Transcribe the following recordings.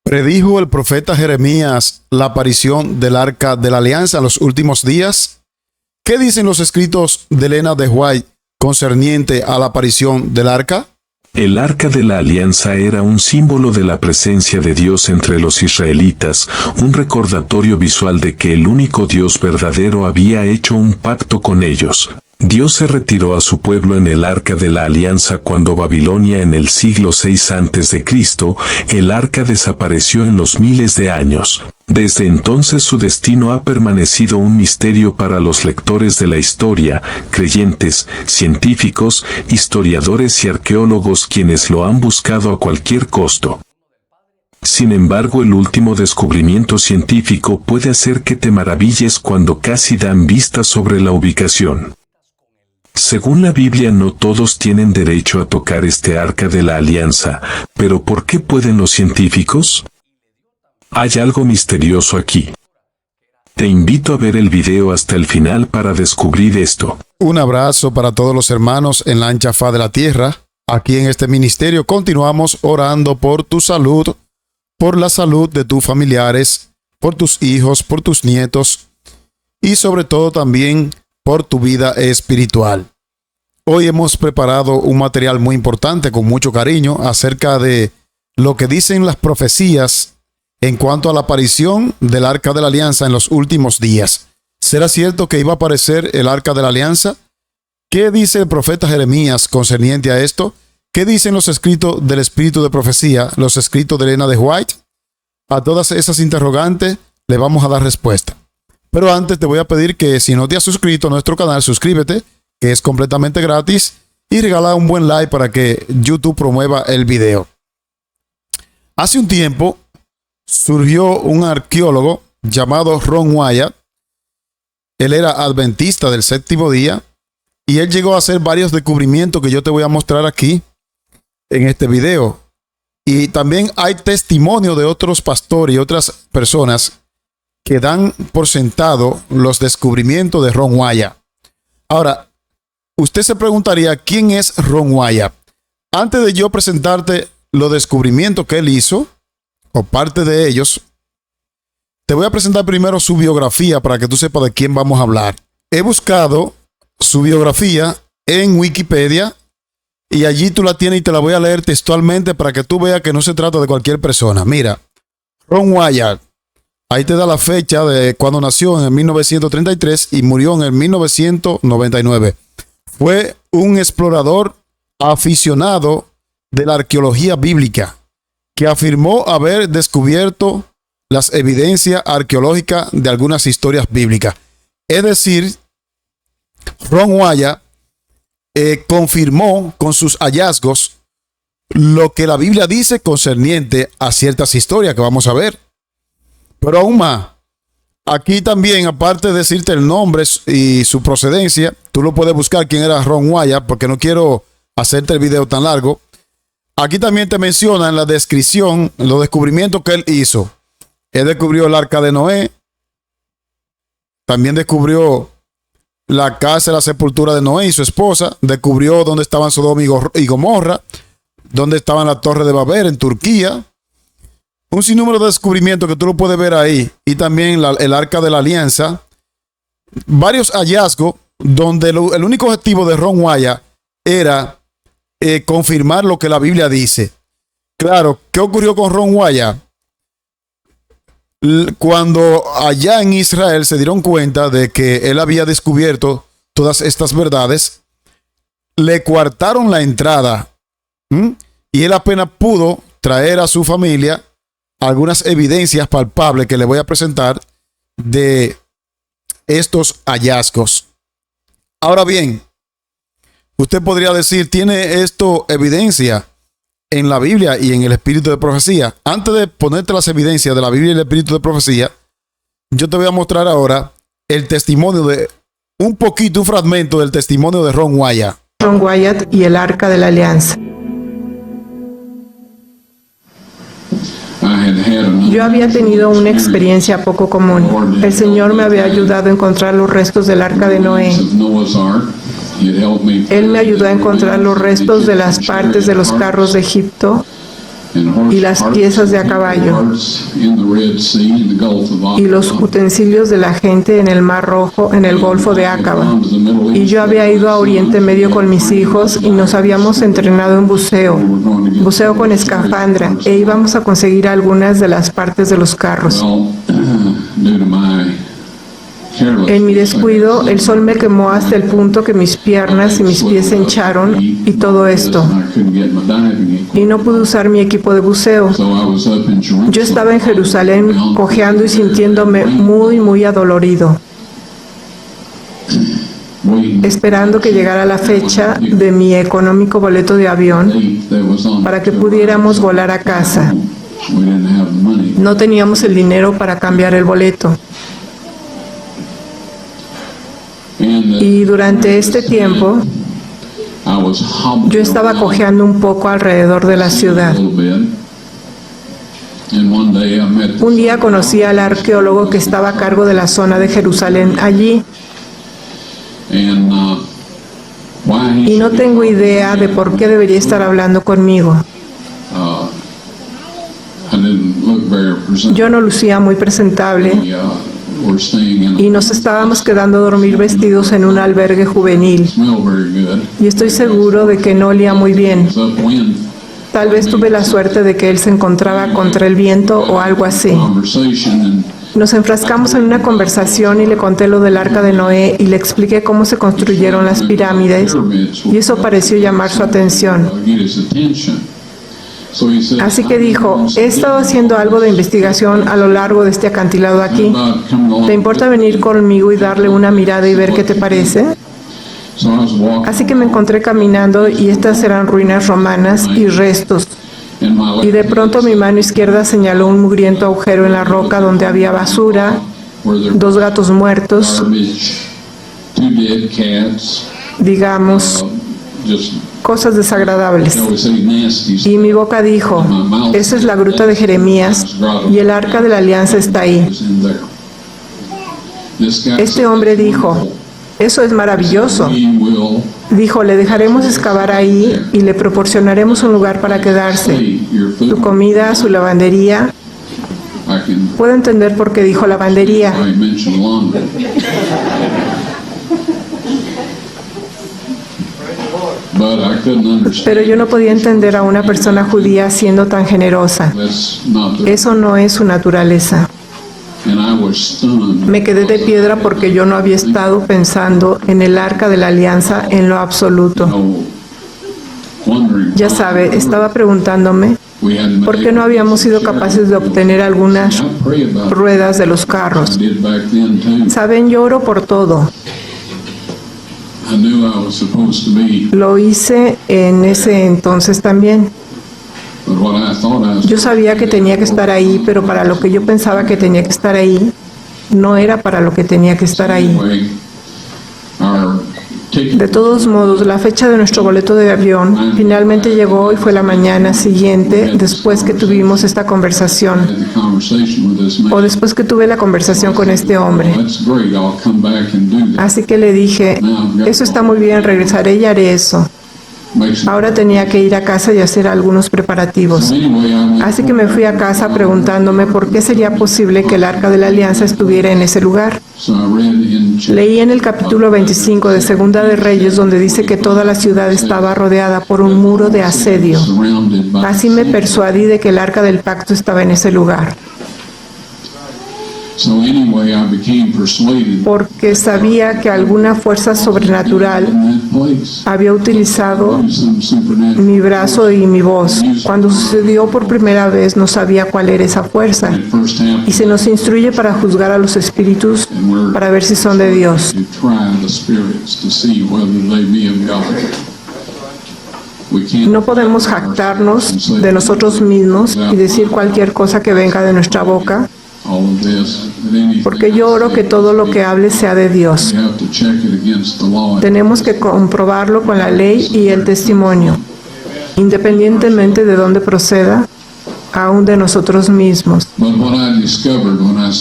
¿Predijo el profeta Jeremías la aparición del Arca de la Alianza en los últimos días? ¿Qué dicen los escritos de Elena de White concerniente a la aparición del Arca? El Arca de la Alianza era un símbolo de la presencia de Dios entre los israelitas, un recordatorio visual de que el único Dios verdadero había hecho un pacto con ellos. Dios se retiró a su pueblo en el Arca de la Alianza cuando Babilonia en el siglo VI a.C., el Arca desapareció en los miles de años. Desde entonces su destino ha permanecido un misterio para los lectores de la historia, creyentes, científicos, historiadores y arqueólogos quienes lo han buscado a cualquier costo. Sin embargo, el último descubrimiento científico puede hacer que te maravilles cuando casi dan vistas sobre la ubicación. Según la Biblia, no todos tienen derecho a tocar este Arca de la Alianza, pero ¿por qué pueden los científicos? Hay algo misterioso aquí. Te invito a ver el video hasta el final para descubrir esto. Un abrazo para todos los hermanos en la ancha faz de la tierra. Aquí en este ministerio continuamos orando por tu salud, por la salud de tus familiares, por tus hijos, por tus nietos y sobre todo también por tu vida espiritual. Hoy hemos preparado un material muy importante con mucho cariño acerca de lo que dicen las profecías en cuanto a la aparición del Arca de la Alianza en los últimos días. ¿Será cierto que iba a aparecer el Arca de la Alianza? ¿Qué dice el profeta Jeremías concerniente a esto? ¿Qué dicen los escritos del Espíritu de Profecía, los escritos de Elena de White? A todas esas interrogantes le vamos a dar respuesta. Pero antes te voy a pedir que si no te has suscrito a nuestro canal, suscríbete, que es completamente gratis, y regala un buen like para que YouTube promueva el video. Hace un tiempo surgió un arqueólogo llamado Ron Wyatt. Él era adventista del séptimo día y él llegó a hacer varios descubrimientos que yo te voy a mostrar aquí en este video. Y también hay testimonio de otros pastores y otras personas que dan por sentado los descubrimientos de Ron Wyatt. Ahora, usted se preguntaría, ¿quién es Ron Wyatt? Antes de yo presentarte los descubrimientos que él hizo, o parte de ellos, te voy a presentar primero su biografía para que tú sepas de quién vamos a hablar. He buscado su biografía en Wikipedia y allí tú la tienes y te la voy a leer textualmente para que tú veas que no se trata de cualquier persona. Mira, Ron Wyatt. Ahí te da la fecha de cuando nació en el 1933 y murió en el 1999. Fue un explorador aficionado de la arqueología bíblica que afirmó haber descubierto las evidencias arqueológicas de algunas historias bíblicas. Es decir, Ron Wyatt confirmó con sus hallazgos lo que la Biblia dice concerniente a ciertas historias que vamos a ver. Pero aún más, aquí también, aparte de decirte el nombre y su procedencia, tú lo puedes buscar quién era Ron Wyatt, porque no quiero hacerte el video tan largo. Aquí también te menciona en la descripción los descubrimientos que él hizo. Él descubrió el Arca de Noé. También descubrió la casa y la sepultura de Noé y su esposa. Descubrió dónde estaban Sodoma y Gomorra, dónde estaban la Torre de Babel en Turquía. Un sinnúmero de descubrimientos que tú lo puedes ver ahí. Y también el Arca de la Alianza. Varios hallazgos donde el único objetivo de Ron Wyatt era confirmar lo que la Biblia dice. Claro, ¿qué ocurrió con Ron Wyatt? Cuando allá en Israel se dieron cuenta de que él había descubierto todas estas verdades, le coartaron la entrada. Y él apenas pudo traer a su familia algunas evidencias palpables que le voy a presentar de estos hallazgos. Ahora bien, usted podría decir, ¿tiene esto evidencia en la Biblia y en el Espíritu de Profecía? Antes de ponerte las evidencias de la Biblia y el Espíritu de Profecía, yo te voy a mostrar ahora el testimonio de un fragmento del testimonio de Ron Wyatt. Ron Wyatt y el Arca de la Alianza. Yo había tenido una experiencia poco común. El Señor me había ayudado a encontrar los restos del Arca de Noé. Él me ayudó a encontrar los restos de las partes de los carros de Egipto y las piezas de a caballo y los utensilios de la gente en el Mar Rojo, en el Golfo de Acaba. Y yo había ido a Oriente Medio con mis hijos y nos habíamos entrenado en buceo con escafandra, e íbamos a conseguir algunas de las partes de los carros. En mi descuido, el sol me quemó hasta el punto que mis piernas y mis pies se hincharon y todo esto. Y no pude usar mi equipo de buceo. Yo estaba en Jerusalén cojeando y sintiéndome muy, muy adolorido, esperando que llegara la fecha de mi económico boleto de avión para que pudiéramos volar a casa. No teníamos el dinero para cambiar el boleto. Y durante este tiempo, yo estaba cojeando un poco alrededor de la ciudad. Un día conocí al arqueólogo que estaba a cargo de la zona de Jerusalén allí. Y no tengo idea de por qué debería estar hablando conmigo. Yo no lucía muy presentable y nos estábamos quedando a dormir vestidos en un albergue juvenil. Y estoy seguro de que no olía muy bien. Tal vez tuve la suerte de que él se encontraba contra el viento o algo así. Nos enfrascamos en una conversación y le conté lo del Arca de Noé y le expliqué cómo se construyeron las pirámides, y eso pareció llamar su atención. Así que dijo: he estado haciendo algo de investigación a lo largo de este acantilado aquí. ¿Te importa venir conmigo y darle una mirada y ver qué te parece? Así que me encontré caminando y estas eran ruinas romanas y restos. Y de pronto mi mano izquierda señaló un mugriento agujero en la roca donde había basura, 2 gatos muertos, digamos, cosas desagradables. Y mi boca dijo: esa es la gruta de Jeremías y el Arca de la Alianza está ahí. Este hombre dijo: eso es maravilloso. Dijo: le dejaremos excavar ahí y le proporcionaremos un lugar para quedarse. Su comida, su lavandería. Puedo entender por qué dijo lavandería. Pero yo no podía entender a una persona judía siendo tan generosa. Eso no es su naturaleza. Me quedé de piedra porque yo no había estado pensando en el Arca de la Alianza en lo absoluto. Ya sabe, estaba preguntándome por qué no habíamos sido capaces de obtener algunas ruedas de los carros. Saben, yo oro por todo. Lo hice en ese entonces también. Yo sabía que tenía que estar ahí, pero para lo que yo pensaba que tenía que estar ahí, no era para lo que tenía que estar ahí. De todos modos, la fecha de nuestro boleto de avión finalmente llegó y fue la mañana siguiente, después que tuvimos esta conversación, o después que tuve la conversación con este hombre. Así que le dije: eso está muy bien, regresaré y haré eso. Ahora tenía que ir a casa y hacer algunos preparativos. Así que me fui a casa preguntándome por qué sería posible que el Arca de la Alianza estuviera en ese lugar. Leí en el capítulo 25 de Segunda de Reyes, donde dice que toda la ciudad estaba rodeada por un muro de asedio. Así me persuadí de que el Arca del Pacto estaba en ese lugar. Porque sabía que alguna fuerza sobrenatural había utilizado mi brazo y mi voz. Cuando sucedió por primera vez, no sabía cuál era esa fuerza. Y se nos instruye para juzgar a los espíritus, para ver si son de Dios. No podemos jactarnos de nosotros mismos y decir cualquier cosa que venga de nuestra boca, porque yo oro que todo lo que hable sea de Dios. Tenemos que comprobarlo con la ley y el testimonio, independientemente de dónde proceda, aún de nosotros mismos.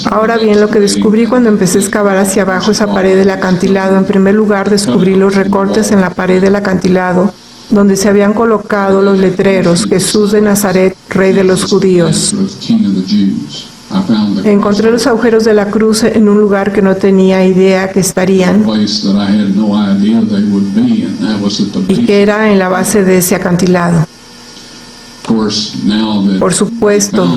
Ahora bien, lo que descubrí cuando empecé a excavar hacia abajo esa pared del acantilado: en primer lugar, descubrí los recortes en la pared del acantilado donde se habían colocado los letreros Jesús de Nazaret, Rey de los Judíos. Encontré los agujeros de la cruz en un lugar que no tenía idea que estarían y que era en la base de ese acantilado. Por supuesto,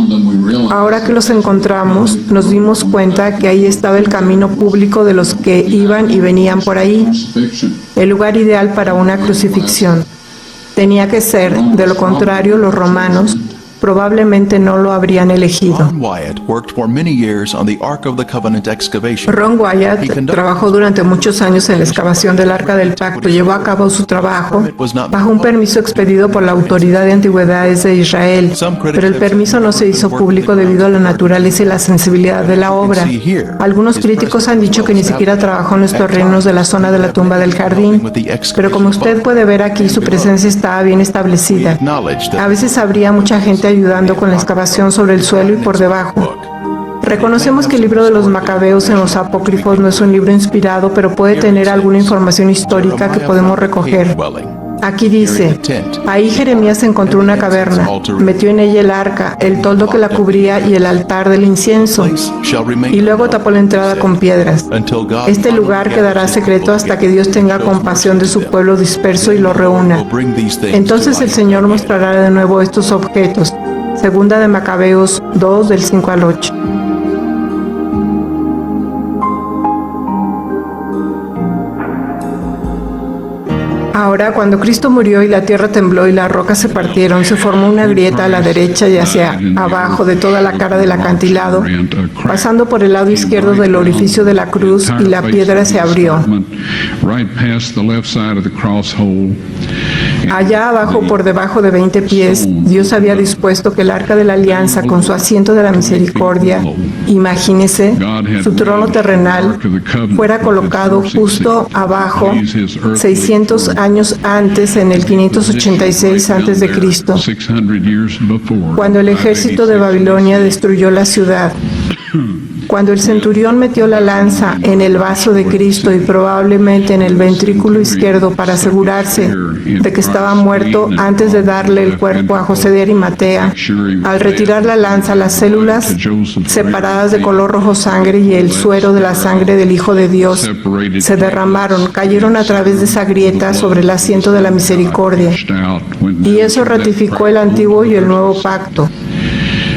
ahora que los encontramos, nos dimos cuenta que ahí estaba el camino público de los que iban y venían por ahí, el lugar ideal para una crucifixión. Tenía que ser, de lo contrario, los romanos probablemente no lo habrían elegido. Ron Wyatt trabajó durante muchos años en la excavación del Arca del Pacto. Llevó a cabo su trabajo bajo un permiso expedido por la Autoridad de Antigüedades de Israel, pero el permiso no se hizo público debido a la naturaleza y la sensibilidad de la obra. Algunos críticos han dicho que ni siquiera trabajó en los terrenos de la zona de la tumba del jardín, pero como usted puede ver aquí, su presencia estaba bien establecida. A veces habría mucha gente ayudando con la excavación sobre el suelo y por debajo. Reconocemos que el libro de los Macabeos en los Apócrifos no es un libro inspirado, pero puede tener alguna información histórica que podemos recoger. Aquí dice, ahí Jeremías encontró una caverna, metió en ella el arca, el toldo que la cubría y el altar del incienso, y luego tapó la entrada con piedras. Este lugar quedará secreto hasta que Dios tenga compasión de su pueblo disperso y lo reúna. Entonces el Señor mostrará de nuevo estos objetos. Segunda de Macabeos 2, del 5 al 8. Ahora, cuando Cristo murió y la tierra tembló y las rocas se partieron, se formó una grieta a la derecha y hacia abajo de toda la cara del acantilado, pasando por el lado izquierdo del orificio de la cruz, y la piedra se abrió. Allá abajo, por debajo de 20 pies, Dios había dispuesto que el Arca de la Alianza, con su asiento de la misericordia, imagínese, su trono terrenal, fuera colocado justo abajo, 600 años antes, en el 586 a.C., cuando el ejército de Babilonia destruyó la ciudad. Cuando el centurión metió la lanza en el vaso de Cristo y probablemente en el ventrículo izquierdo para asegurarse de que estaba muerto antes de darle el cuerpo a José de Arimatea, al retirar la lanza, las células separadas de color rojo sangre y el suero de la sangre del Hijo de Dios se derramaron, cayeron a través de esa grieta sobre el asiento de la misericordia. Y eso ratificó el antiguo y el nuevo pacto.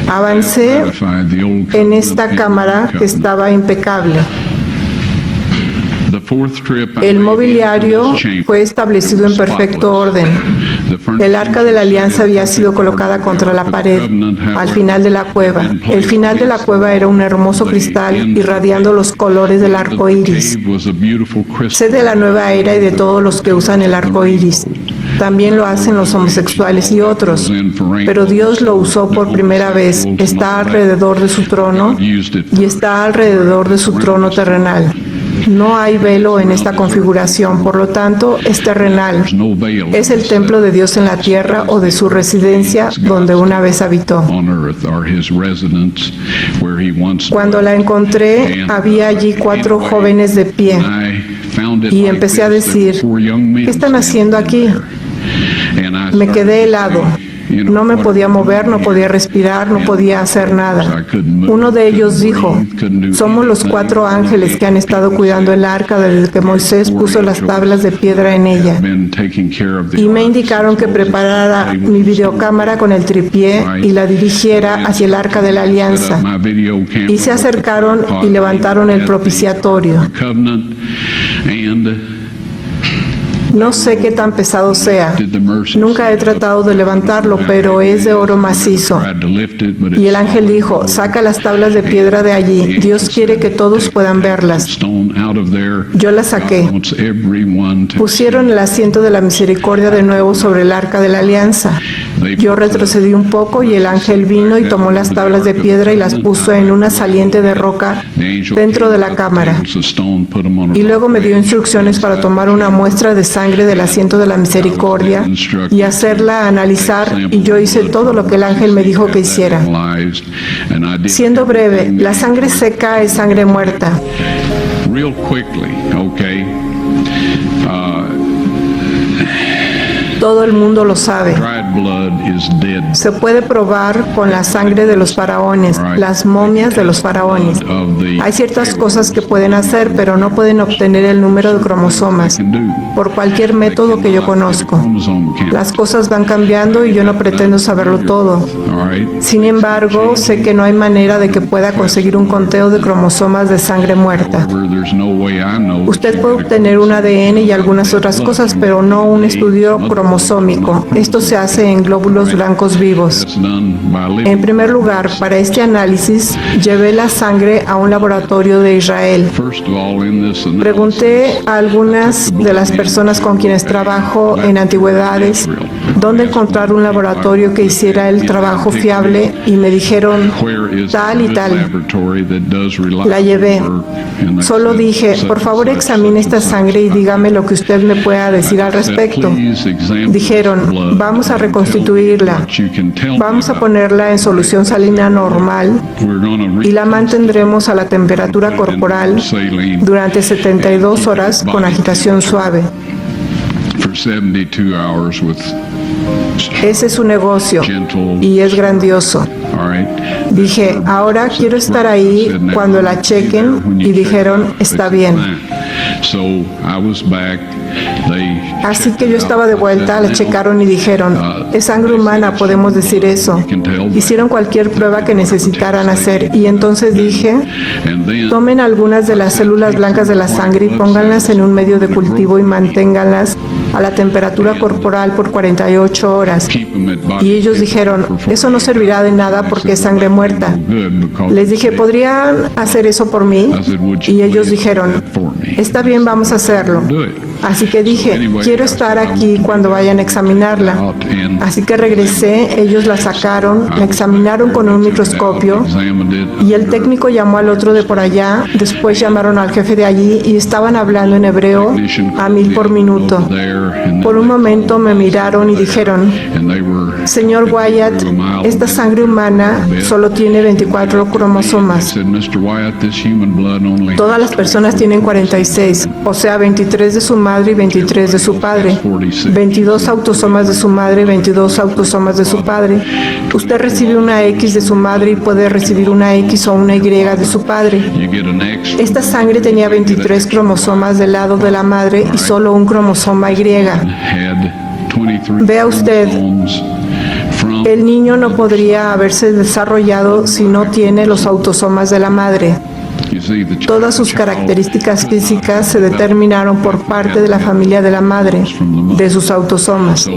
Avancé en esta cámara que estaba impecable. El mobiliario fue establecido en perfecto orden. El Arca de la Alianza había sido colocada contra la pared, al final de la cueva. El final de la cueva era un hermoso cristal irradiando los colores del arco iris. Sé de la nueva era y de todos los que usan el arco iris. También lo hacen los homosexuales y otros, pero Dios lo usó por primera vez. Está alrededor de su trono y está alrededor de su trono terrenal. No hay velo en esta configuración, por lo tanto, es terrenal. Es el templo de Dios en la tierra o de su residencia donde una vez habitó. Cuando la encontré, había allí 4 jóvenes de pie y empecé a decir, ¿qué están haciendo aquí? Me quedé helado. No me podía mover, no podía respirar, no podía hacer nada. Uno de ellos dijo, somos los 4 ángeles que han estado cuidando el arca desde que Moisés puso las tablas de piedra en ella. Y me indicaron que preparara mi videocámara con el tripié y la dirigiera hacia el arca de la alianza. Y se acercaron y levantaron el propiciatorio. No sé qué tan pesado sea. Nunca he tratado de levantarlo, pero es de oro macizo. Y el ángel dijo, saca las tablas de piedra de allí. Dios quiere que todos puedan verlas. Yo las saqué. Pusieron el asiento de la misericordia de nuevo sobre el arca de la alianza. Yo retrocedí un poco y el ángel vino y tomó las tablas de piedra y las puso en una saliente de roca dentro de la cámara. Y luego me dio instrucciones para tomar una muestra de sangre del asiento de la misericordia y hacerla analizar, y yo hice todo lo que el ángel me dijo que hiciera. Siendo breve, la sangre seca es sangre muerta. Todo el mundo lo sabe. Se puede probar con la sangre de los faraones, las momias de los faraones. Hay ciertas cosas que pueden hacer, pero no pueden obtener el número de cromosomas por cualquier método que yo conozco. Las cosas van cambiando y yo no pretendo saberlo todo. Sin embargo, sé que no hay manera de que pueda conseguir un conteo de cromosomas de sangre muerta. Usted puede obtener un ADN y algunas otras cosas, pero no un estudio cromosómico. Esto se hace en glóbulos blancos vivos. En primer lugar, para este análisis, llevé la sangre a un laboratorio de Israel. Pregunté a algunas de las personas con quienes trabajo en antigüedades dónde encontrar un laboratorio que hiciera el trabajo fiable y me dijeron tal y tal. La llevé. Solo dije, por favor examine esta sangre y dígame lo que usted me pueda decir al respecto. Dijeron, vamos a reconstituirla, vamos a ponerla en solución salina normal y la mantendremos a la temperatura corporal durante 72 horas con agitación suave. Ese es su negocio y es grandioso. Dije, ahora quiero estar ahí cuando la chequen y dijeron, está bien. Así que yo estaba de vuelta, la checaron y dijeron, es sangre humana, podemos decir eso. Hicieron cualquier prueba que necesitaran hacer y entonces dije, tomen algunas de las células blancas de la sangre y pónganlas en un medio de cultivo y manténganlas a la temperatura corporal por 48 horas. Y ellos dijeron, eso no servirá de nada porque es sangre muerta. Les dije, ¿podrían hacer eso por mí? Y ellos dijeron, está bien, vamos a hacerlo. Así que dije, quiero estar aquí cuando vayan a examinarla. Así que regresé, ellos la sacaron, la examinaron con un microscopio y el técnico llamó al otro de por allá, después llamaron al jefe de allí y estaban hablando en hebreo a 1000 por minuto. Por un momento me miraron y dijeron, señor Wyatt, esta sangre humana solo tiene 24 cromosomas. Todas las personas tienen 46, o sea, 23 de su madre y 23 de su padre. 22 autosomas de su madre y 22 autosomas de su padre. Usted recibe una X de su madre y puede recibir una X o una Y de su padre. Esta sangre tenía 23 cromosomas del lado de la madre y solo un cromosoma Y. Vea usted, el niño no podría haberse desarrollado si no tiene los autosomas de la madre. Todas sus características físicas se determinaron por parte de la familia de la madre, de sus autosomas.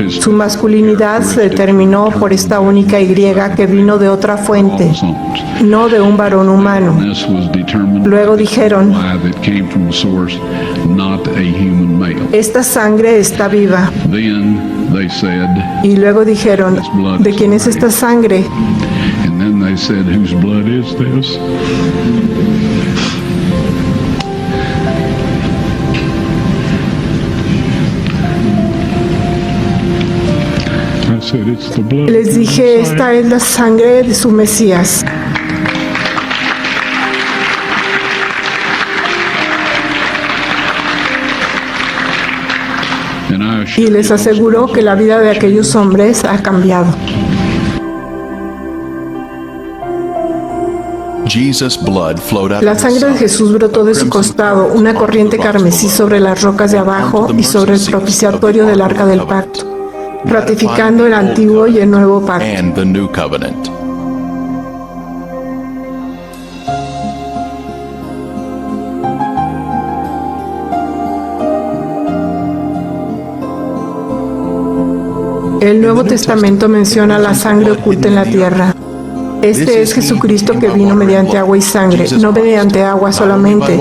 Su masculinidad se determinó por esta única Y que vino de otra fuente, no de un varón humano. Luego dijeron, esta sangre está viva. Y luego dijeron, ¿de quién es esta sangre? They said, whose blood is this? I said, it's the blood. Les dije, esta es la sangre de su Mesías. Y les aseguro que la vida de aquellos hombres ha cambiado. La sangre de Jesús brotó de su costado, una corriente carmesí sobre las rocas de abajo y sobre el propiciatorio del Arca del Pacto, ratificando el antiguo y el nuevo pacto. El Nuevo Testamento menciona la sangre oculta en la tierra. Este es Jesucristo que vino mediante agua y sangre, no mediante agua solamente,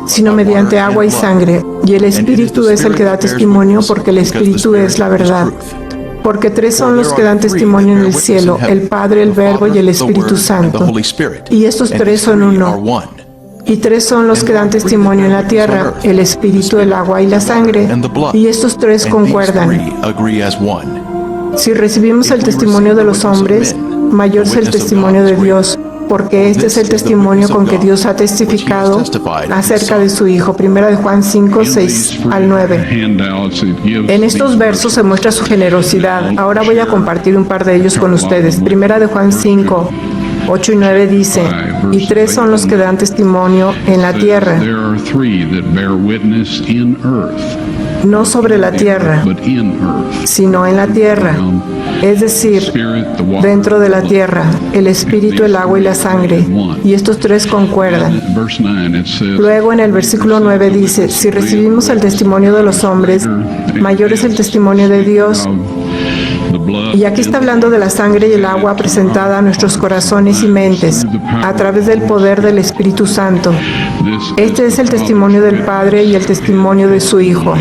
sino mediante agua y sangre. Y el Espíritu es el que da testimonio, porque el Espíritu es la verdad. Porque tres son los que dan testimonio en el cielo, el Padre, el Verbo y el Espíritu Santo. Y estos tres son uno. Y tres son los que dan testimonio en la tierra, el Espíritu, el agua y la sangre. Y estos tres concuerdan. Si recibimos el testimonio de los hombres, mayor es el testimonio de Dios, porque este es el testimonio con que Dios ha testificado acerca de su Hijo. Primera de Juan 5, 6 al 9. En estos versos se muestra su generosidad. Ahora voy a compartir un par de ellos con ustedes. Primera de Juan 5, 8 y 9 dice, y 3 son los que dan testimonio en la tierra, no sobre la tierra, sino en la tierra, es decir, dentro de la tierra, el espíritu, el agua y la sangre, y estos 3 concuerdan. Luego en el versículo 9 dice, si recibimos el testimonio de los hombres, mayor es el testimonio de Dios. Y aquí está hablando de la sangre y el agua presentada a nuestros corazones y mentes a través del poder del Espíritu Santo. Este es el testimonio del Padre y el testimonio de su Hijo.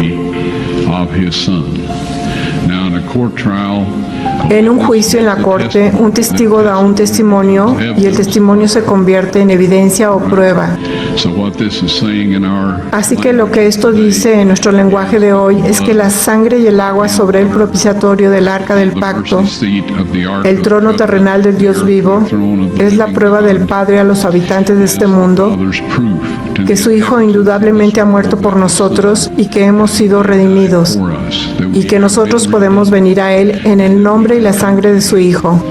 En un juicio en la corte, un testigo da un testimonio y el testimonio se convierte en evidencia o prueba. Así que lo que esto dice en nuestro lenguaje de hoy es que la sangre y el agua sobre el propiciatorio del arca del pacto, el trono terrenal del Dios vivo, es la prueba del Padre a los habitantes de este mundo, que su Hijo indudablemente ha muerto por nosotros y que hemos sido redimidos, y que nosotros podemos venir a Él en el nombre y la sangre de su Hijo,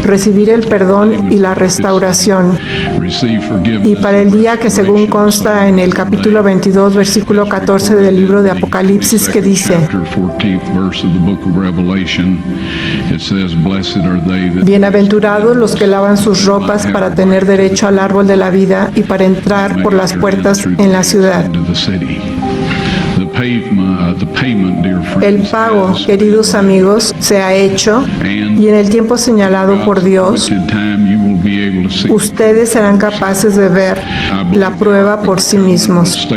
recibir el perdón y la restauración. Y para el día que, según consta en el capítulo 22, versículo 14 del libro de Apocalipsis, que dice, bienaventurados los que lavan sus ropas para tener derecho al árbol de la vida y para entrar por las puertas en la ciudad. El pago, queridos amigos, se ha hecho y en el tiempo señalado por Dios, ustedes serán capaces de ver la prueba por sí mismos.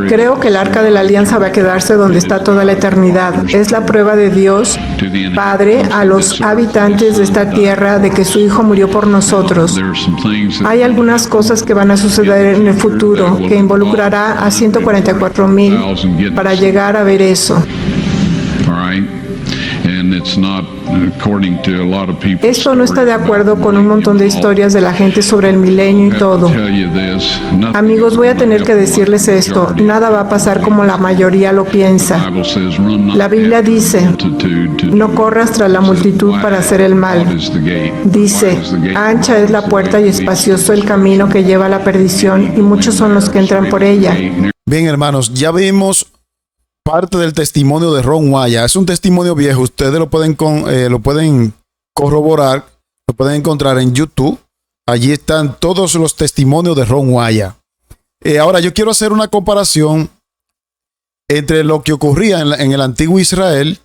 Creo que el Arca de la Alianza va a quedarse donde está toda la eternidad. Es la prueba de Dios, Padre, a los habitantes de esta tierra de que su Hijo murió por nosotros. Hay algunas cosas que van a suceder en el futuro que involucrará a 144,000 para llegar a ver eso. Esto no está de acuerdo con un montón de historias de la gente sobre el milenio y todo. Amigos, voy a tener que decirles esto. Nada va a pasar como la mayoría lo piensa. La Biblia dice, no corras tras la multitud para hacer el mal. Dice, ancha es la puerta y espacioso el camino que lleva a la perdición y muchos son los que entran por ella. Bien, hermanos, ya vimos parte del testimonio de Ron Wyatt. Es un testimonio viejo. Ustedes lo pueden corroborar, lo pueden encontrar en YouTube. Allí están todos los testimonios de Ron Wyatt. Ahora, yo quiero hacer una comparación entre lo que ocurría en el antiguo Israel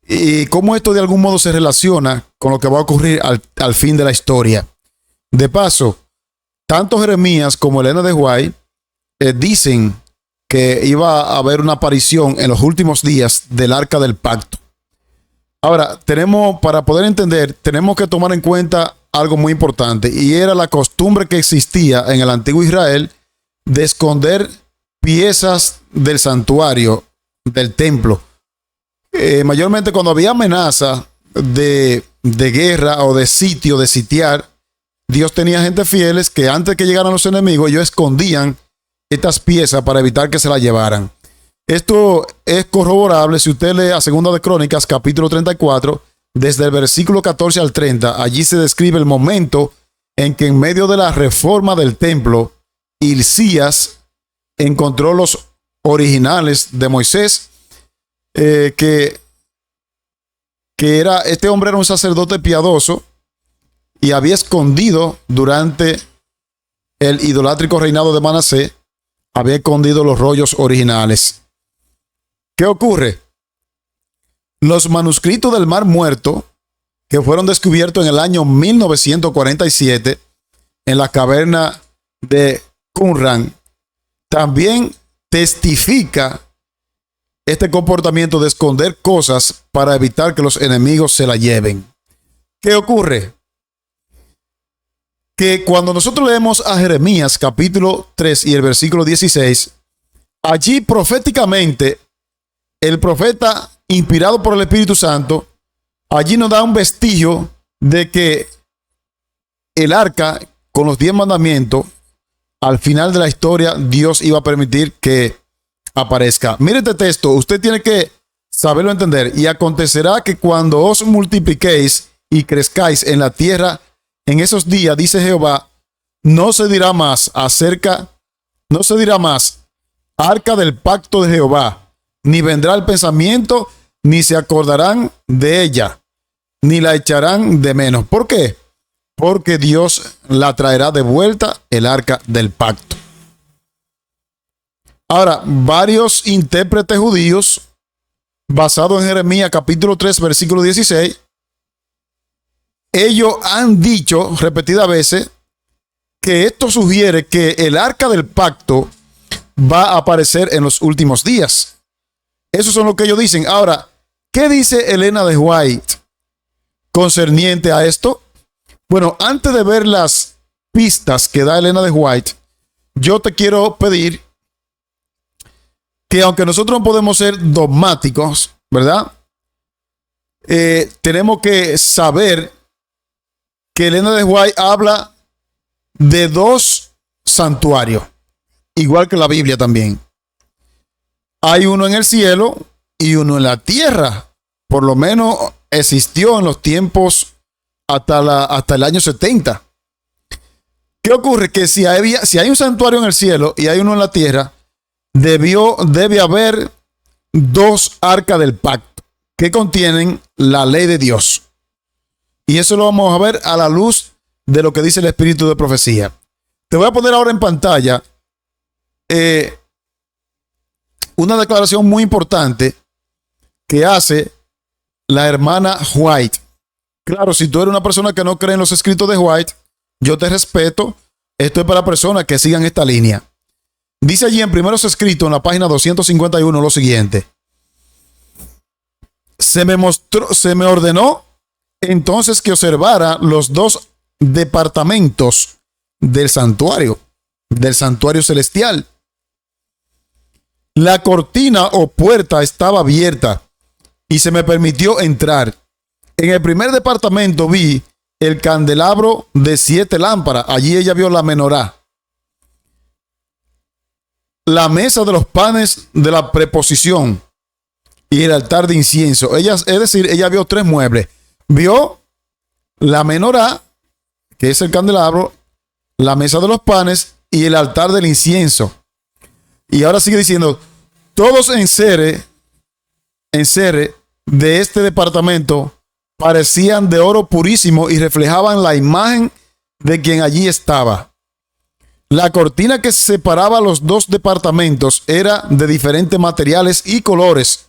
y cómo esto de algún modo se relaciona con lo que va a ocurrir al fin de la historia. De paso, tanto Jeremías como Elena de White dicen que iba a haber una aparición en los últimos días del Arca del Pacto. Ahora, para poder entender, tenemos que tomar en cuenta algo muy importante, y era la costumbre que existía en el antiguo Israel de esconder piezas del santuario, del templo. Mayormente cuando había amenaza de guerra o de sitio, de sitiar, Dios tenía gente fieles que antes que llegaran los enemigos, ellos escondían estas piezas para evitar que se las llevaran. Esto es corroborable si usted lee a Segunda de Crónicas, capítulo 34, desde el versículo 14 al 30. Allí se describe el momento en que en medio de la reforma del templo, Hilcías encontró los originales de Moisés, que este hombre era un sacerdote piadoso y había escondido durante el idolátrico reinado de Manasés, había escondido los rollos originales. ¿Qué ocurre? Los manuscritos del Mar Muerto, que fueron descubiertos en el año 1947 en la caverna de Qumran, también testifica este comportamiento de esconder cosas para evitar que los enemigos se la lleven. ¿Qué ocurre? Que cuando nosotros leemos a Jeremías capítulo 3 y el versículo 16, allí proféticamente el profeta, inspirado por el Espíritu Santo, allí nos da un vestigio de que el arca con los 10 mandamientos, al final de la historia, Dios iba a permitir que aparezca. Mire este texto, usted tiene que saberlo entender. Y acontecerá que cuando os multipliquéis y crezcáis en la tierra, en esos días, dice Jehová, no se dirá más arca del pacto de Jehová, ni vendrá el pensamiento, ni se acordarán de ella, ni la echarán de menos. ¿Por qué? Porque Dios la traerá de vuelta, el arca del pacto. Ahora, varios intérpretes judíos, basados en Jeremías capítulo 3, versículo 16, ellos han dicho repetidas veces que esto sugiere que el arca del pacto va a aparecer en los últimos días. Eso son lo que ellos dicen. Ahora, ¿qué dice Elena de White concerniente a esto? Bueno, antes de ver las pistas que da Elena de White, yo te quiero pedir que, aunque nosotros no podemos ser dogmáticos, ¿verdad? Tenemos que saber que Elena de White habla de 2 santuarios, igual que la Biblia también. Hay uno en el cielo y uno en la tierra. Por lo menos existió en los tiempos hasta el año 70. ¿Qué ocurre? Que si hay un santuario en el cielo y hay uno en la tierra, debe haber 2 arcas del pacto que contienen la ley de Dios. Y eso lo vamos a ver a la luz de lo que dice el espíritu de profecía. Te voy a poner ahora en pantalla una declaración muy importante que hace la hermana White. Claro, si tú eres una persona que no cree en los escritos de White, yo te respeto. Esto es para personas que sigan esta línea. Dice allí en Primeros Escritos, en la página 251, lo siguiente: se me ordenó entonces que observara los 2 departamentos del santuario celestial. La cortina o puerta estaba abierta y se me permitió entrar. En el primer departamento vi el candelabro de 7 lámparas. Allí ella vio la menorá, la mesa de los panes de la preposición y el altar de incienso. Es decir, ella vio 3 muebles. Vio la menorá, que es el candelabro, la mesa de los panes y el altar del incienso. Y ahora sigue diciendo, todos en serie de este departamento parecían de oro purísimo y reflejaban la imagen de quien allí estaba. La cortina que separaba los 2 departamentos era de diferentes materiales y colores,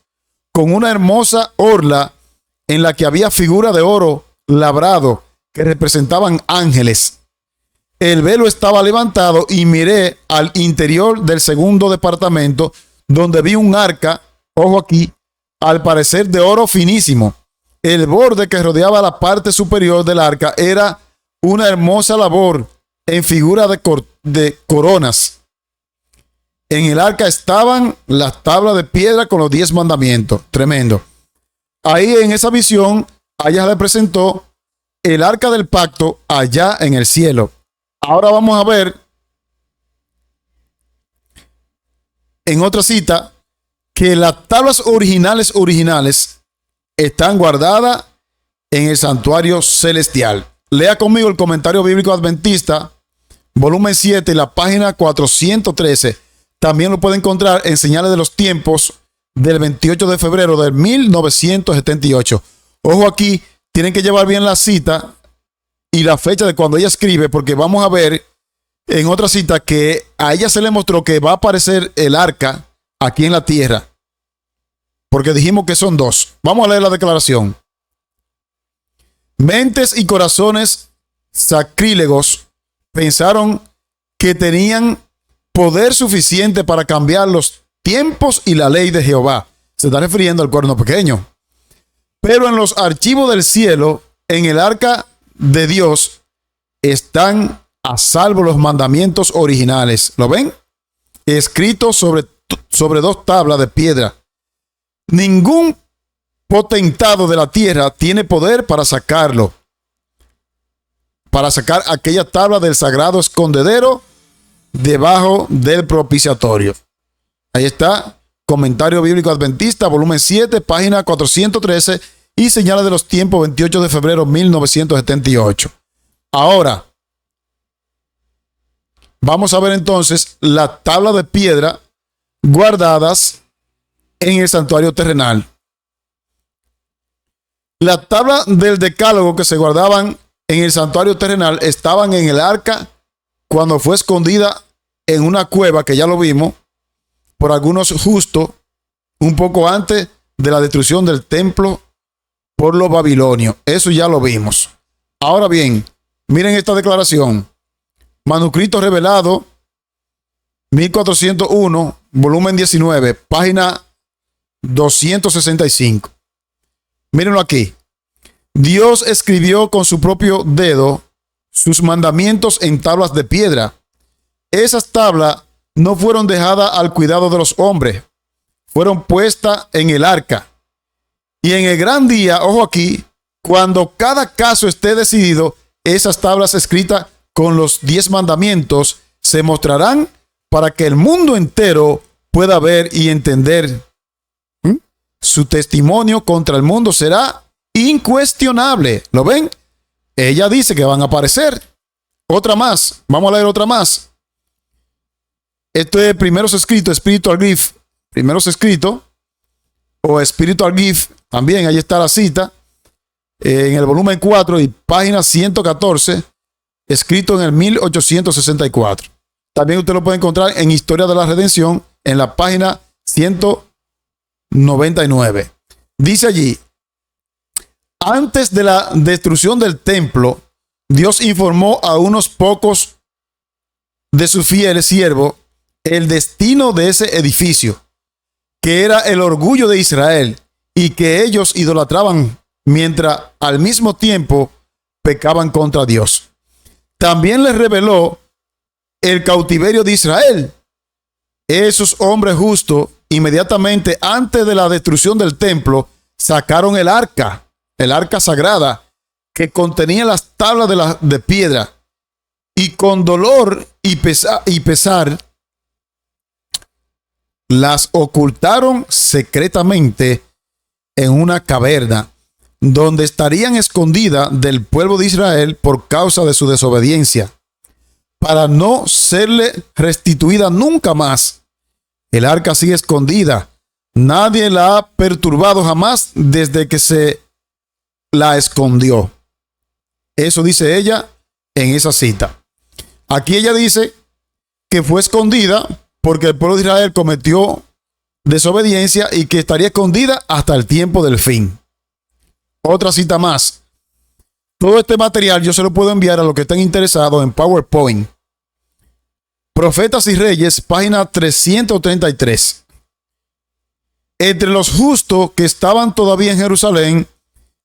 con una hermosa orla en la que había figura de oro labrado que representaban ángeles. El velo estaba levantado y miré al interior del segundo departamento, donde vi un arca, ojo aquí, al parecer de oro finísimo. El borde que rodeaba la parte superior del arca era una hermosa labor en figura de coronas. En el arca estaban las tablas de piedra con los 10 mandamientos. Tremendo. Ahí en esa visión, allá le presentó el arca del pacto allá en el cielo. Ahora vamos a ver en otra cita que las tablas originales están guardadas en el santuario celestial. Lea conmigo el Comentario Bíblico Adventista, volumen 7, la página 413. También lo puede encontrar en Señales de los Tiempos del 28 de febrero de 1978. Ojo aquí, tienen que llevar bien la cita y la fecha de cuando ella escribe, porque vamos a ver en otra cita que a ella se le mostró que va a aparecer el arca aquí en la tierra, porque dijimos que son 2. Vamos a leer la declaración. Mentes y corazones sacrílegos pensaron que tenían poder suficiente para cambiar los tiempos y la ley de Jehová. Se está refiriendo al cuerno pequeño. Pero en los archivos del cielo, en el arca de Dios, están a salvo los mandamientos originales. ¿Lo ven? Escritos sobre 2 tablas de piedra. Ningún potentado de la tierra tiene poder para sacarlo, para sacar aquella tabla del sagrado escondedero debajo del propiciatorio. Ahí está, Comentario Bíblico Adventista, volumen 7, página 413, y señala de los tiempos 28 de febrero de 1978. Ahora, vamos a ver entonces la tabla de piedra guardadas en el santuario terrenal. La tabla del decálogo que se guardaban en el santuario terrenal estaban en el arca cuando fue escondida en una cueva, que ya lo vimos, por algunos justos, un poco antes de la destrucción del templo por los babilonios. Eso ya lo vimos. Ahora bien, miren esta declaración. Manuscrito revelado, 1401, volumen 19, página 265. Mírenlo aquí. Dios escribió con su propio dedo sus mandamientos en tablas de piedra. Esas tablas no fueron dejadas al cuidado de los hombres, fueron puestas en el arca. Y en el gran día, ojo aquí, cuando cada caso esté decidido, esas tablas escritas con los 10 mandamientos se mostrarán para que el mundo entero pueda ver y entender. Su testimonio contra el mundo será incuestionable. ¿Lo ven? Ella dice que van a aparecer. Otra más. Vamos a leer otra más. Esto es Primeros Escritos, Spiritual Gift. Primeros Escritos o Spiritual Gift. También ahí está la cita. En el volumen 4 y página 114. Escrito en el 1864. También usted lo puede encontrar en Historia de la Redención en la página 199. Dice allí: antes de la destrucción del templo, Dios informó a unos pocos de sus fieles siervos el destino de ese edificio, que era el orgullo de Israel, y que ellos idolatraban mientras al mismo tiempo pecaban contra Dios. También les reveló el cautiverio de Israel. Esos hombres justos, inmediatamente antes de la destrucción del templo, sacaron el arca sagrada que contenía las tablas de piedra, y con dolor y pesar las ocultaron secretamente en una caverna donde estarían escondidas del pueblo de Israel por causa de su desobediencia, para no serle restituida nunca más. El arca sigue escondida. Nadie la ha perturbado jamás desde que se la escondió. Eso dice ella en esa cita. Aquí ella dice que fue escondida porque el pueblo de Israel cometió desobediencia y que estaría escondida hasta el tiempo del fin. Otra cita más. Todo este material yo se lo puedo enviar a los que estén interesados en PowerPoint. Profetas y Reyes, página 333. Entre los justos que estaban todavía en Jerusalén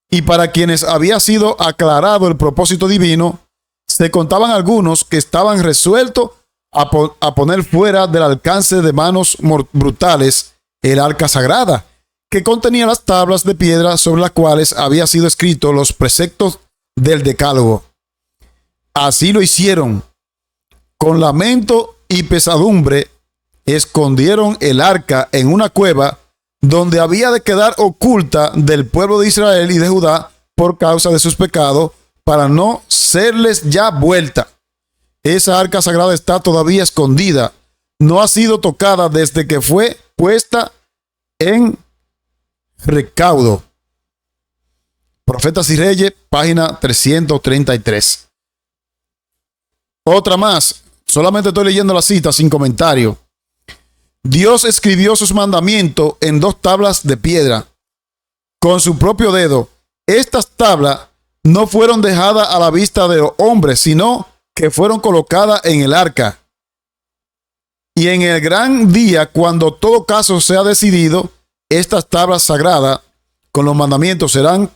y para quienes había sido aclarado el propósito divino, se contaban algunos que estaban resueltos a poner fuera del alcance de manos brutales el arca sagrada, que contenía las tablas de piedra sobre las cuales había sido escritos los preceptos del decálogo. Así lo hicieron. Con lamento y pesadumbre escondieron el arca en una cueva donde había de quedar oculta del pueblo de Israel y de Judá por causa de sus pecados, para no serles ya vuelta. Esa arca sagrada está todavía escondida. No ha sido tocada desde que fue puesta en recaudo. Profetas y Reyes, página 333. Otra más. Solamente estoy leyendo la cita sin comentario. Dios escribió sus mandamientos en 2 tablas de piedra con su propio dedo. Estas tablas no fueron dejadas a la vista de los hombres, sino que fueron colocadas en el arca. Y en el gran día, cuando todo caso sea decidido, estas tablas sagradas con los mandamientos serán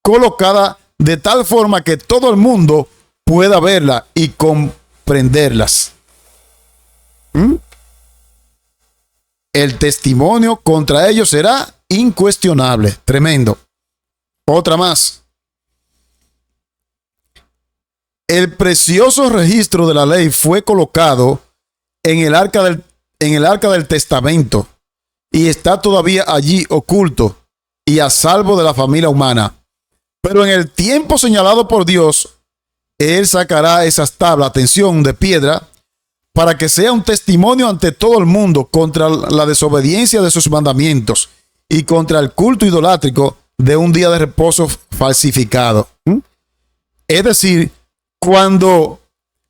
colocadas de tal forma que todo el mundo pueda verlas y comprenderlas. El testimonio contra ellos será incuestionable. Tremendo. Otra más. el precioso registro de la ley fue colocado en el arca del testamento y está todavía allí oculto y a salvo de la familia humana. Pero en el tiempo señalado por Dios, Él sacará esas tablas, atención, de piedra, para que sea un testimonio ante todo el mundo contra la desobediencia de sus mandamientos y contra el culto idolátrico de un día de reposo falsificado. Es decir, cuando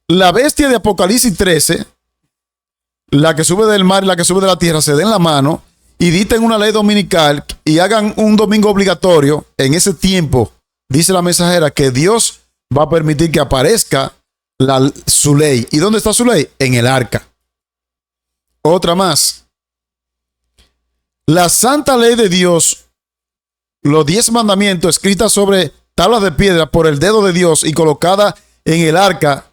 la bestia de Apocalipsis 13, la que sube del mar y la que sube de la tierra, se den la mano y dicten una ley dominical y hagan un domingo obligatorio, en ese tiempo, dice la mensajera, que Dios va a permitir que aparezca su ley. ¿Y dónde está su ley? En el arca. Otra más. La santa ley de Dios, los 10 mandamientos escritas sobre tablas de piedra por el dedo de Dios y colocada en el arca,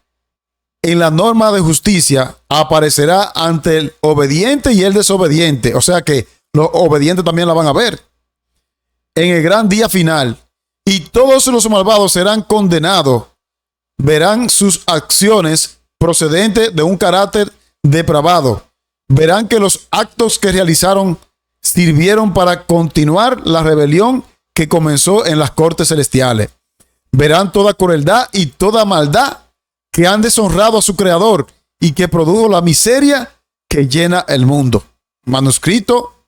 en la norma de justicia, aparecerá ante el obediente y el desobediente. O sea que los obedientes también la van a ver en el gran día final. Y todos los malvados serán condenados. Verán sus acciones procedentes de un carácter depravado. Verán que los actos que realizaron sirvieron para continuar la rebelión que comenzó en las cortes celestiales. Verán toda crueldad y toda maldad que han deshonrado a su creador y que produjo la miseria que llena el mundo. Manuscrito,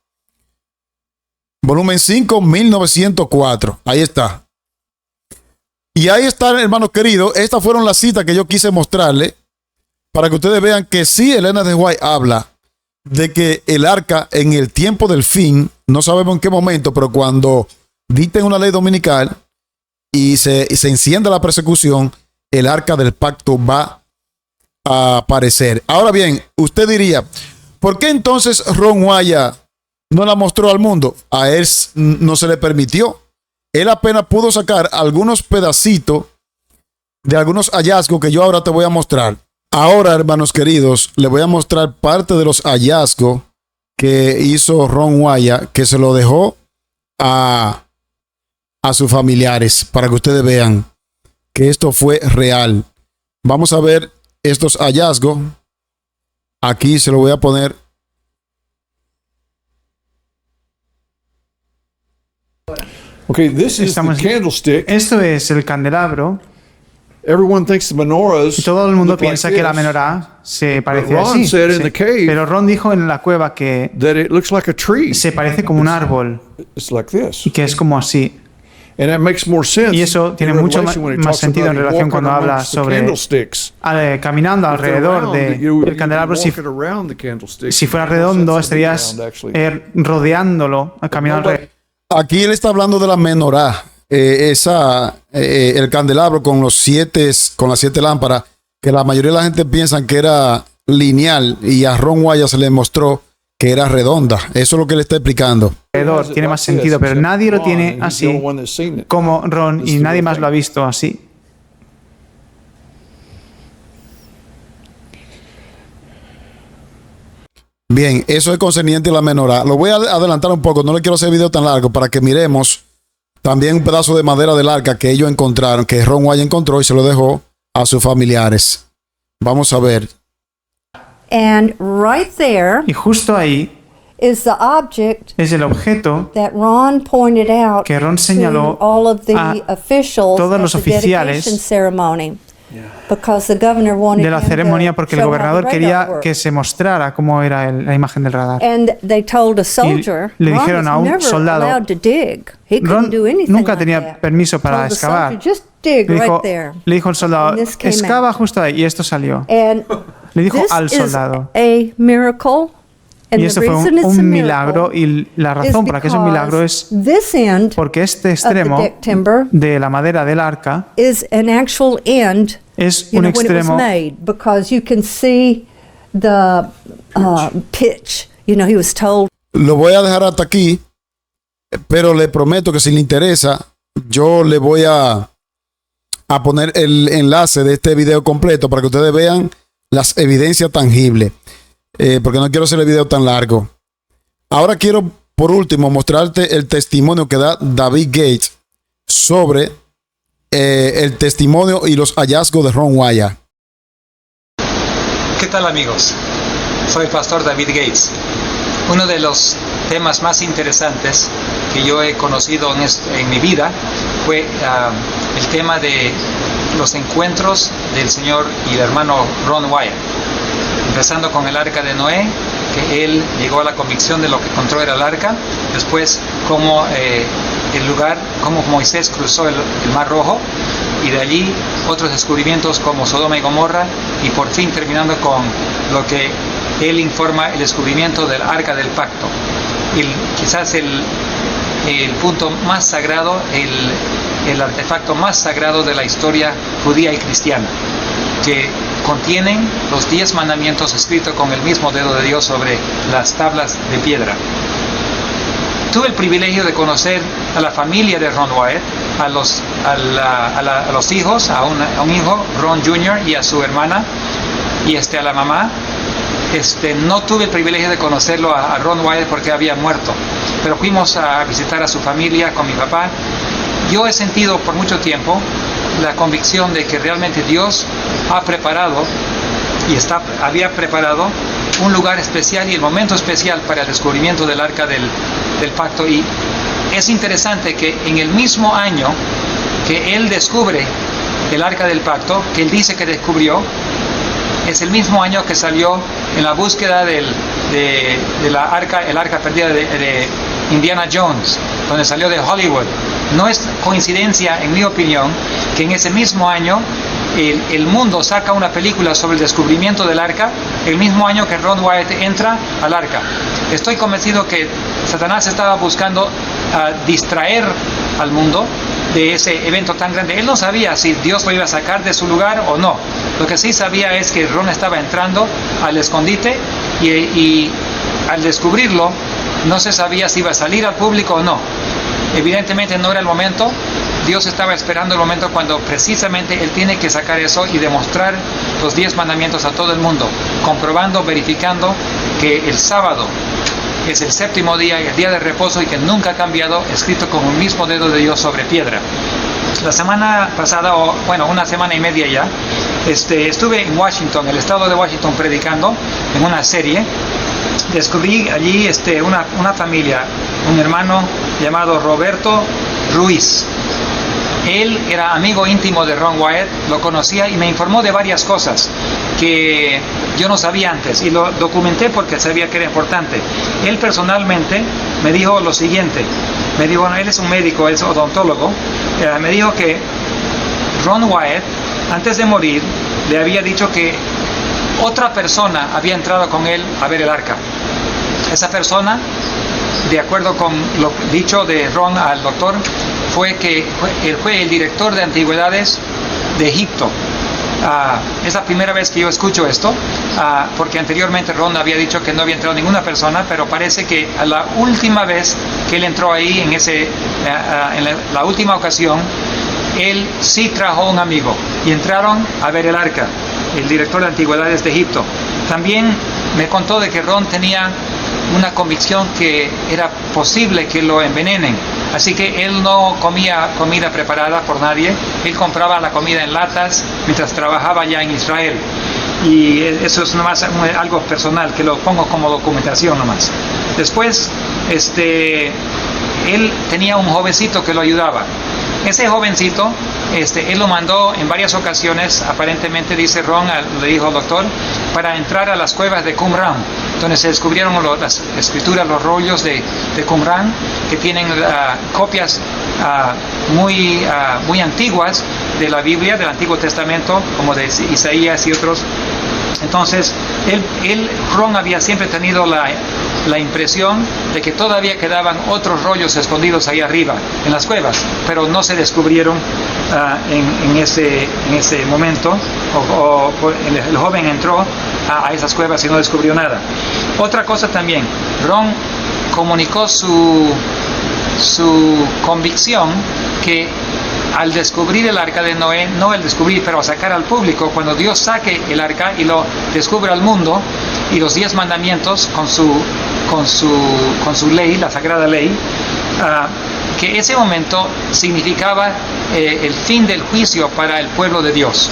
volumen 5, 1904. Ahí está. Y ahí están, hermanos queridos. Estas fueron las citas que yo quise mostrarle para que ustedes vean que sí, Elena de White habla de que el arca en el tiempo del fin, no sabemos en qué momento, pero cuando dicten una ley dominical y se encienda la persecución, el arca del pacto va a aparecer. Ahora bien, usted diría, ¿por qué entonces Ron Wyatt no la mostró al mundo? A él no se le permitió. Él apenas pudo sacar algunos pedacitos de algunos hallazgos que yo ahora te voy a mostrar. Ahora, hermanos queridos, les voy a mostrar parte de los hallazgos que hizo Ron Wyatt, que se lo dejó a sus familiares, para que ustedes vean que esto fue real. Vamos a ver estos hallazgos. Aquí se lo voy a poner. Okay, this is the candlestick. Esto es el candelabro. Everyone thinks the menorahs Y todo el mundo look like piensa que la this, menorá se parece Ron así. said in Sí. the cave Pero Ron dijo en la cueva que that it looks like a tree. se parece como un árbol It's like this. y que es como así. And that makes more sense. Y eso tiene in mucho Revelation when it más talks sentido en about relación walking cuando habla amongst the sobre candlesticks. Caminando If they're alrededor round, del you'd candelabro. be walking around the candlestick. Si fuera There's no redondo, sense of being estarías round, actually. rodeándolo, caminando alrededor. Aquí él está hablando de la menorá, el candelabro con las 7 lámparas, que la mayoría de la gente piensa que era lineal, y a Ron Wyatt se le mostró que era redonda. Eso es lo que le está explicando. Tiene más sentido, pero nadie lo tiene así como Ron y nadie más lo ha visto así. Bien, eso es concerniente a la menorá. Lo voy a adelantar un poco, no le quiero hacer video tan largo para que miremos también un pedazo de madera del arca que ellos encontraron, que Ron Wyatt encontró y se lo dejó a sus familiares. Vamos a ver. And right there Y justo ahí is the object es el objeto that Ron pointed out que Ron señaló to all of the a officials todos at los the oficiales dedication ceremony. Because the governor wanted de la him ceremonia, to porque el show how the gobernador radar quería worked. que se mostrara cómo era la imagen del radar. And they told a soldier, le Ron dijeron was a un never soldado, allowed to dig. He couldn't Ron do anything nunca like tenía that. permiso para Told the excavar. soldier, just dig right there. Le dijo al soldado, And this came excava out. justo ahí, y esto salió. And Le dijo this al is soldado. a miracle. And Y the esto fue reason it's a un milagro, miracle y la razón por la que es un milagro es this end porque este extremo deck timber de la madera del arca is an actual end, es you un know, when it was extremo made, because you can see the pitch. You know, he was told. Lo voy a dejar hasta aquí, pero le prometo que si le interesa, yo le voy a poner el enlace de este video completo para que ustedes vean las evidencias tangibles, porque no quiero hacer el video tan largo. Ahora quiero, por último, mostrarte el testimonio que da David Gates sobre el testimonio y los hallazgos de Ron Wyatt. ¿Qué tal, amigos? Soy el pastor David Gates. Uno de los temas más interesantes que yo he conocido en mi vida fue el tema de los encuentros del señor y el hermano Ron Wyatt. Empezando con el arca de Noé, que él llegó a la convicción de lo que encontró era el arca. Después, cómo cómo Moisés cruzó el Mar Rojo, y de allí otros descubrimientos como Sodoma y Gomorra, y por fin terminando con lo que él informa, el descubrimiento del arca del pacto. Quizás el punto más sagrado, el artefacto más sagrado de la historia judía y cristiana, que contienen los 10 mandamientos escritos con el mismo dedo de Dios sobre las tablas de piedra. Tuve el privilegio de conocer a la familia de Ron Wyatt, a los hijos, a un hijo, Ron Jr., y a su hermana, y a la mamá. No tuve el privilegio de conocerlo a Ron Wyatt porque había muerto, pero fuimos a visitar a su familia con mi papá. Yo he sentido por mucho tiempo la convicción de que realmente Dios ha preparado había preparado un lugar especial y el momento especial para el descubrimiento del arca del pacto. Y es interesante que en el mismo año que él descubre el arca del pacto, que él dice que descubrió, es el mismo año que salió en la búsqueda de el arca perdida de Indiana Jones, donde salió de Hollywood. No es coincidencia, en mi opinión, que en ese mismo año el mundo saca una película sobre el descubrimiento del arca, el mismo año que Ron Wyatt entra al arca. Estoy convencido que Satanás estaba buscando distraer al mundo de ese evento tan grande. Él no sabía si Dios lo iba a sacar de su lugar o no. Lo que sí sabía es que Ron estaba entrando al escondite y al descubrirlo no se sabía si iba a salir al público o no. Evidentemente no era el momento. Dios estaba esperando el momento cuando precisamente Él tiene que sacar eso y demostrar los 10 mandamientos a todo el mundo, comprobando, verificando que el sábado es el séptimo día, el día de reposo, y que nunca ha cambiado, escrito con un mismo dedo de Dios sobre piedra. La semana pasada, una semana y media ya, estuve en Washington, el estado de Washington, predicando en una serie. Descubrí allí una familia, un hermano llamado Roberto Ruiz. Él era amigo íntimo de Ron Wyatt, lo conocía y me informó de varias cosas que yo no sabía antes, y lo documenté porque sabía que era importante. Él personalmente me dijo lo siguiente, me dijo, él es un médico, es odontólogo, me dijo que Ron Wyatt, antes de morir, le había dicho que otra persona había entrado con él a ver el arca. Esa persona, de acuerdo con lo dicho de Ron al doctor, fue el director de antigüedades de Egipto. Es la primera vez que yo escucho esto, porque anteriormente Ron había dicho que no había entrado ninguna persona, pero parece que a la última vez que él entró ahí, en la última ocasión, él sí trajo un amigo y entraron a ver el arca, el director de antigüedades de Egipto. También me contó de que Ron tenía una convicción que era posible que lo envenenen, así que él no comía comida preparada por nadie, él compraba la comida en latas mientras trabajaba ya en Israel, y eso es nomás algo personal que lo pongo como documentación nomás. Después él tenía un jovencito que lo ayudaba. Ese jovencito, él lo mandó en varias ocasiones, aparentemente dice Ron, le dijo al doctor, para entrar a las cuevas de Qumran, donde se descubrieron las escrituras, los rollos de Qumran, que tienen copias muy antiguas de la Biblia, del Antiguo Testamento, como de Isaías y otros. Entonces, Ron había siempre tenido la impresión de que todavía quedaban otros rollos escondidos ahí arriba, en las cuevas, pero no se descubrieron en ese momento, el joven entró a esas cuevas y no descubrió nada. Otra cosa también, Ron comunicó su convicción que al descubrir el arca de Noé, no el descubrir, pero sacar al público, cuando Dios saque el arca y lo descubra al mundo, y los 10 mandamientos con su ley, la sagrada ley, que ese momento significaba el fin del juicio para el pueblo de Dios.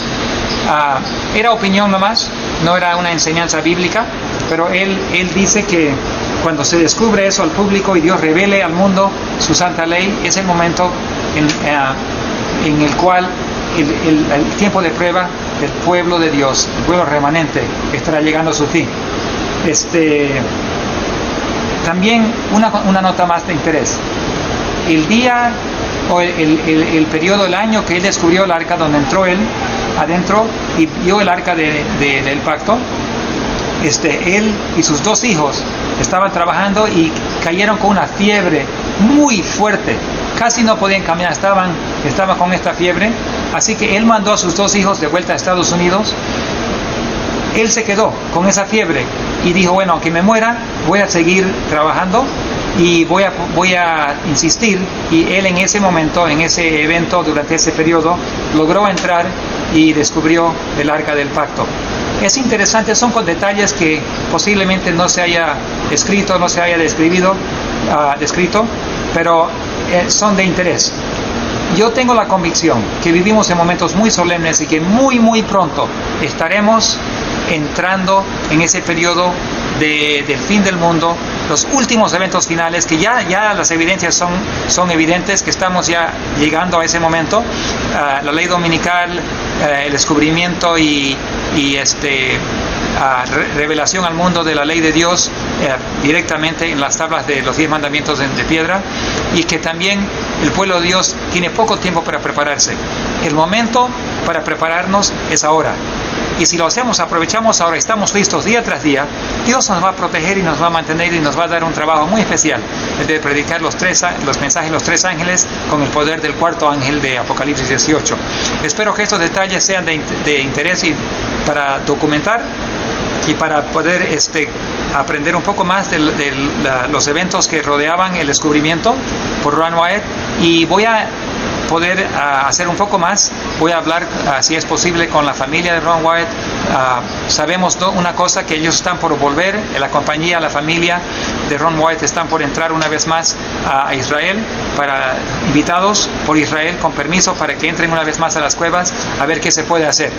Era opinión nomás, no era una enseñanza bíblica, pero él dice que cuando se descubre eso al público y Dios revele al mundo su santa ley, es el momento en el cual el tiempo de prueba del pueblo de Dios, el pueblo remanente, estará llegando a su fin. También una nota más de interés. El día o el periodo del año que él descubrió el arca, donde entró él adentro y vio el arca del pacto, él y sus 2 hijos estaban trabajando y cayeron con una fiebre muy fuerte, casi no podían caminar, estaban con esta fiebre, así que él mandó a sus 2 hijos de vuelta a Estados Unidos. Él se quedó con esa fiebre y dijo, bueno, aunque me muera, voy a seguir trabajando y voy a insistir. Y él en ese momento, en ese evento, durante ese periodo, logró entrar y descubrió el arca del pacto. Es interesante, son con detalles que posiblemente no se haya escrito, no se haya descrito, pero son de interés. Yo tengo la convicción que vivimos en momentos muy solemnes y que muy, muy pronto estaremos entrando en ese periodo del fin del mundo, los últimos eventos finales, que ya las evidencias son evidentes, que estamos ya llegando a ese momento. La ley dominical, el descubrimiento y revelación al mundo de la ley de Dios directamente en las tablas de los 10 mandamientos de piedra, y que también el pueblo de Dios tiene poco tiempo para prepararse. El momento para prepararnos es ahora. Y si lo hacemos, aprovechamos ahora, estamos listos día tras día, Dios nos va a proteger y nos va a mantener y nos va a dar un trabajo muy especial, el de predicar los mensajes de los 3 ángeles con el poder del 4º ángel de Apocalipsis 18. Espero que estos detalles sean de interés y para documentar y para poder aprender un poco más de los eventos que rodeaban el descubrimiento por Ron Wyatt, y voy a poder hacer un poco más. Voy a hablar, si es posible, con la familia de Ron Wyatt. Sabemos una cosa, que ellos están por volver, la compañía, la familia de Ron Wyatt están por entrar una vez más a Israel, invitados por Israel con permiso para que entren una vez más a las cuevas a ver qué se puede hacer.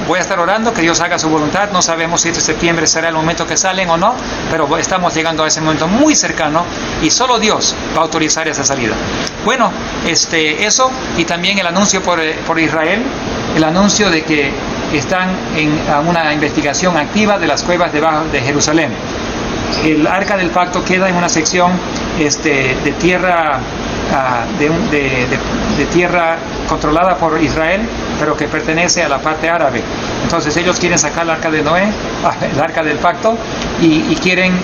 Voy a estar orando que Dios haga su voluntad. No sabemos si este septiembre será el momento que salen o no, pero estamos llegando a ese momento muy cercano y solo Dios va a autorizar esa salida. Bueno, eso, y también el anuncio por Israel, el anuncio de que están en una investigación activa de las cuevas debajo de Jerusalén. El arca del pacto queda en una sección de tierra de tierra controlada por Israel, pero que pertenece a la parte árabe. Entonces ellos quieren sacar el arca de Noé, el arca del pacto, y quieren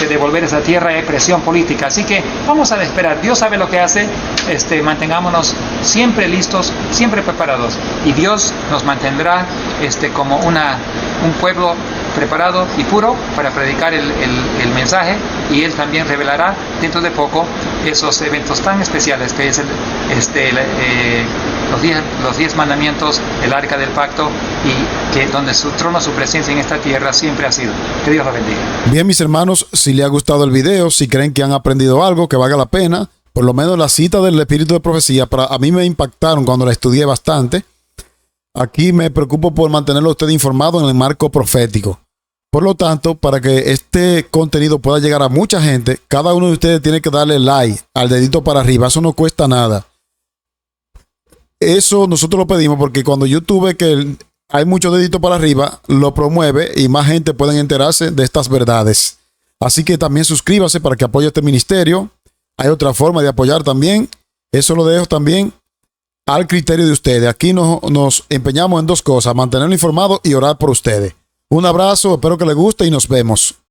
devolver esa tierra. Hay presión política, así que vamos a esperar. Dios sabe lo que hace. Mantengámonos siempre listos, siempre preparados, y Dios nos mantendrá como un pueblo preparado y puro para predicar el mensaje, y Él también revelará dentro de poco esos eventos tan especiales que es los 10 mandamientos, el arca del pacto, y que donde su trono, su presencia en esta tierra siempre ha sido. Que Dios lo bendiga. Bien, mis hermanos, si les ha gustado el video, si creen que han aprendido algo que valga la pena, por lo menos la cita del espíritu de profecía, a mí me impactaron cuando la estudié bastante. Aquí me preocupo por mantenerlo a usted informado en el marco profético. Por lo tanto, para que este contenido pueda llegar a mucha gente, cada uno de ustedes tiene que darle like al dedito para arriba. Eso no cuesta nada. Eso nosotros lo pedimos porque cuando YouTube, que hay muchos deditos para arriba, lo promueve y más gente puede enterarse de estas verdades. Así que también suscríbase para que apoye este ministerio. Hay otra forma de apoyar también. Eso lo dejo también al criterio de ustedes. Aquí nos empeñamos en 2 cosas: mantenerlo informado y orar por ustedes. Un abrazo, espero que les guste y nos vemos.